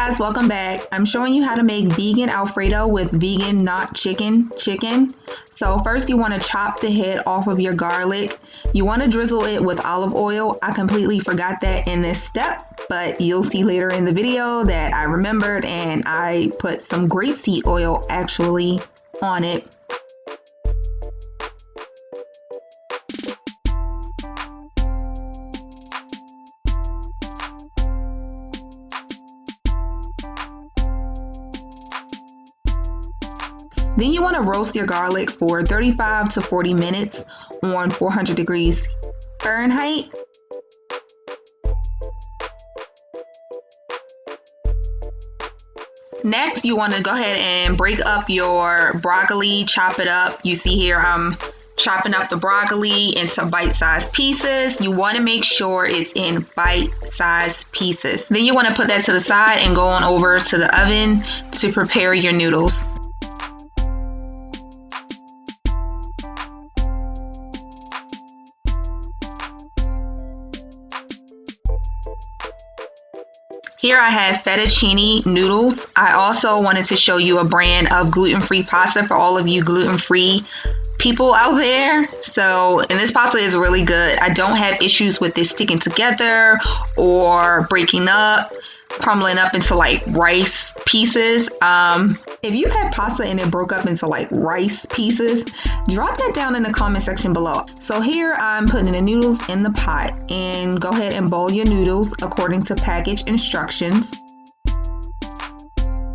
guys, welcome back. I'm showing you how to make vegan Alfredo with vegan not chicken. So first you want to chop the head off of your garlic. You want to drizzle it with olive oil. I completely forgot that in this step, but you'll see later in the video that I remembered and I put some grapeseed oil actually on it. Then you want to roast your garlic for 35 to 40 minutes on 400 degrees Fahrenheit. Next, you want to go ahead and break up your broccoli, chop it up. You see here I'm chopping up the broccoli into bite-sized pieces. You want to make sure it's in bite-sized pieces. Then you want to put that to the side and go on over to the oven to prepare your noodles. Here I have fettuccine noodles. I also wanted to show you a brand of gluten-free pasta for all of you gluten-free people out there. And this pasta is really good. I don't have issues with this sticking together or breaking up, crumbling up into like rice pieces. If you had pasta and it broke up into like rice pieces, drop that down in the comment section below. So here I'm putting the noodles in the pot, and go ahead and boil your noodles according to package instructions.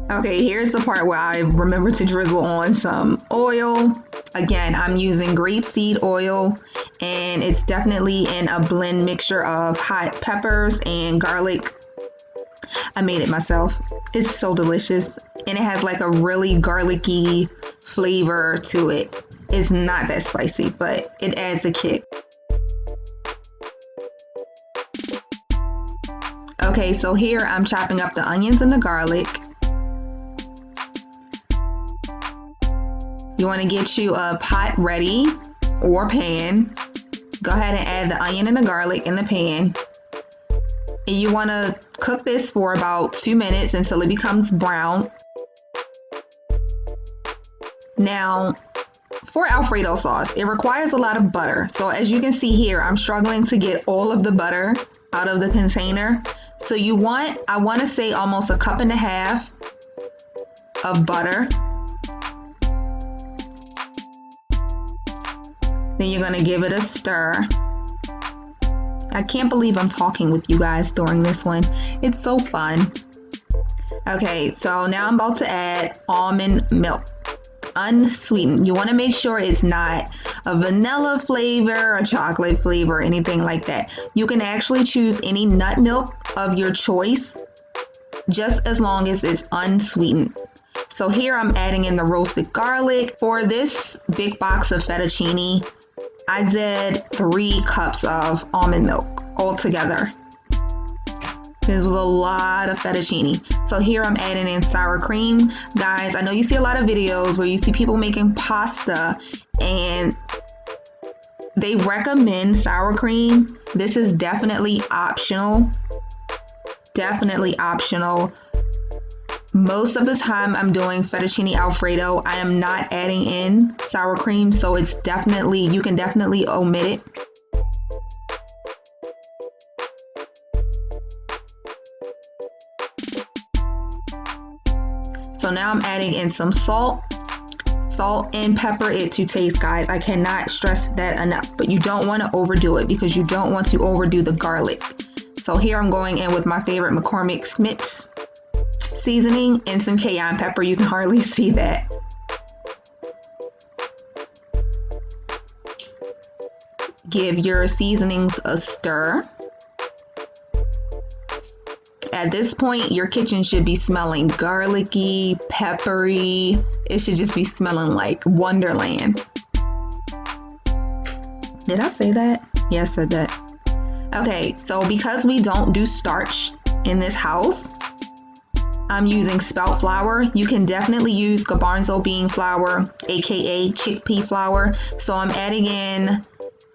Okay, here's the part where I remember to drizzle on some oil. Again, I'm using grapeseed oil, and it's definitely in a blend mixture of hot peppers and garlic. I made it myself. It's so delicious, and it has like a really garlicky flavor to it. It's not that spicy, but it adds a kick. Okay, so here I'm chopping up the onions and the garlic. You want to get you a pot ready or pan. Go ahead and add the onion and the garlic in the pan. And you want to cook this for about 2 minutes until it becomes brown. Now, for Alfredo sauce, it requires a lot of butter. So as you can see here, I'm struggling to get all of the butter out of the container. So I want to say almost 1.5 cups of butter. Then you're going to give it a stir. I can't believe I'm talking with you guys during this one. It's so fun. Okay, so now I'm about to add almond milk, unsweetened. You want to make sure it's not a vanilla flavor, a chocolate flavor, anything like that. You can actually choose any nut milk of your choice, just as long as it's unsweetened. So here I'm adding in the roasted garlic. For this big box of fettuccine, I did 3 cups of almond milk altogether. This was a lot of fettuccine. So here I'm adding in sour cream. Guys, I know you see a lot of videos where you see people making pasta and they recommend sour cream. This is definitely optional. Definitely optional. Most of the time I'm doing fettuccine Alfredo, I am not adding in sour cream, so you can definitely omit it. So now I'm adding in some salt and pepper it to taste, guys. I cannot stress that enough, but you don't want to overdo it because you don't want to overdo the garlic. So here I'm going in with my favorite McCormick Smith's seasoning and some cayenne pepper. You can hardly see that. Give your seasonings a stir. At this point, your kitchen should be smelling garlicky, peppery. It should just be smelling like Wonderland. Did I say that? Yes, I did. Okay, so because we don't do starch in this house, I'm using spelt flour. You can definitely use garbanzo bean flour, aka chickpea flour. So I'm adding in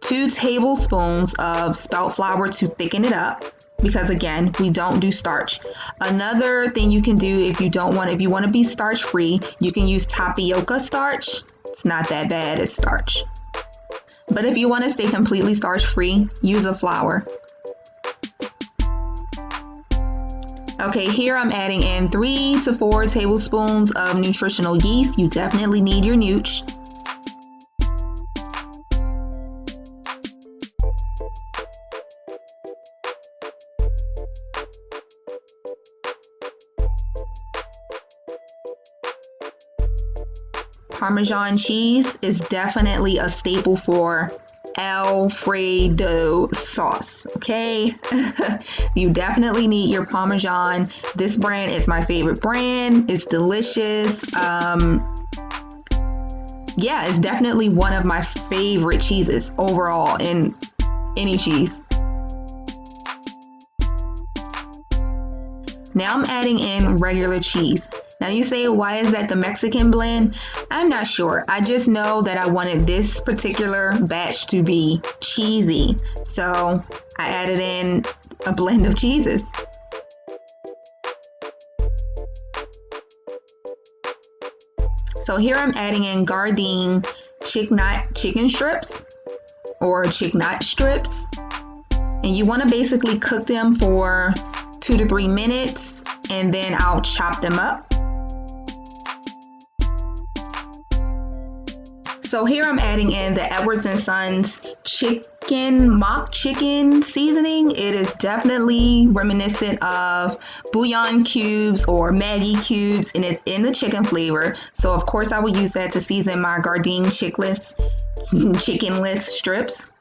2 tablespoons of spelt flour to thicken it up. because again, we don't do starch. Another thing you can do if you want to be starch free, you can use tapioca starch. It's not that bad as starch. But if you want to stay completely starch free, use a flour. Okay, here I'm adding in 3 to 4 tablespoons of nutritional yeast. You definitely need your nooch. Parmesan cheese is definitely a staple for Alfredo sauce, okay? You definitely need your Parmesan. This brand is my favorite brand. It's delicious. Yeah, it's definitely one of my favorite cheeses overall in any cheese. Now I'm adding in regular cheese. Now you say, why is that the Mexican blend? I'm not sure. I just know that I wanted this particular batch to be cheesy. So I added in a blend of cheeses. So here I'm adding in Gardein Chic'Not chicken strips or Chic'Not strips. And you want to basically cook them for 2 to 3 minutes, and then I'll chop them up. So here I'm adding in the Edwards & Sons mock chicken seasoning. It is definitely reminiscent of bouillon cubes or Maggi cubes, and it's in the chicken flavor. So of course I will use that to season my Gardein chickenless strips.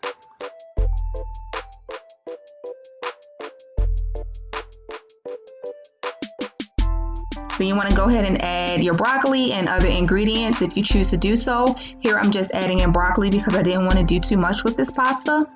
Then you want to go ahead and add your broccoli and other ingredients if you choose to do so. Here I'm just adding in broccoli because I didn't want to do too much with this pasta.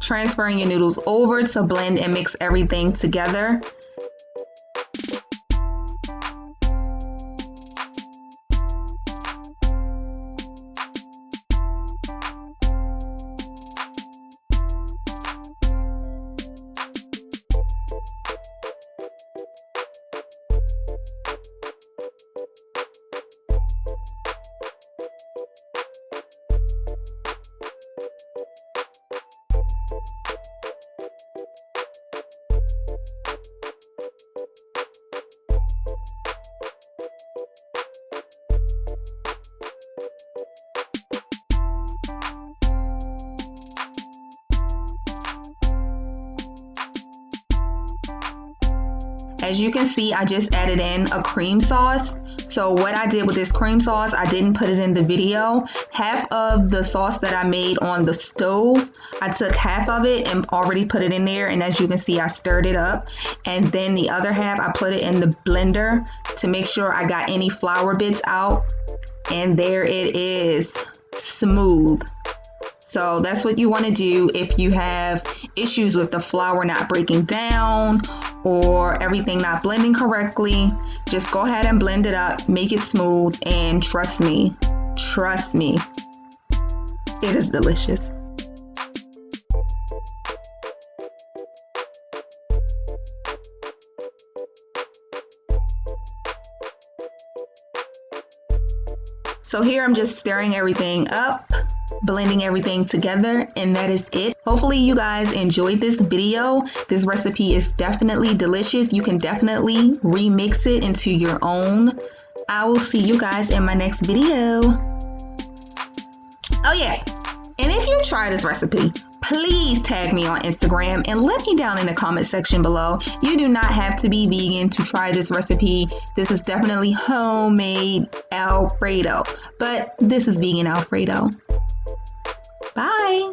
Transferring your noodles over to blend and mix everything together. As you can see, I just added in a cream sauce. So what I did with this cream sauce, I didn't put it in the video. Half of the sauce that I made on the stove, I took half of it and already put it in there. And as you can see, I stirred it up. And then the other half, I put it in the blender to make sure I got any flour bits out. And there it is, smooth. So that's what you want to do if you have issues with the flour not breaking down or everything not blending correctly. Just go ahead and blend it up, make it smooth, and trust me, it is delicious. So here I'm just stirring everything up, blending everything together, and that is it. Hopefully you guys enjoyed this video. This recipe is definitely delicious. You can definitely remix it into your own. I will see you guys in my next video. Oh yeah, and if you try this recipe, please tag me on Instagram and let me down in the comment section below. You do not have to be vegan to try this recipe. This is definitely homemade Alfredo, but this is vegan Alfredo. Bye.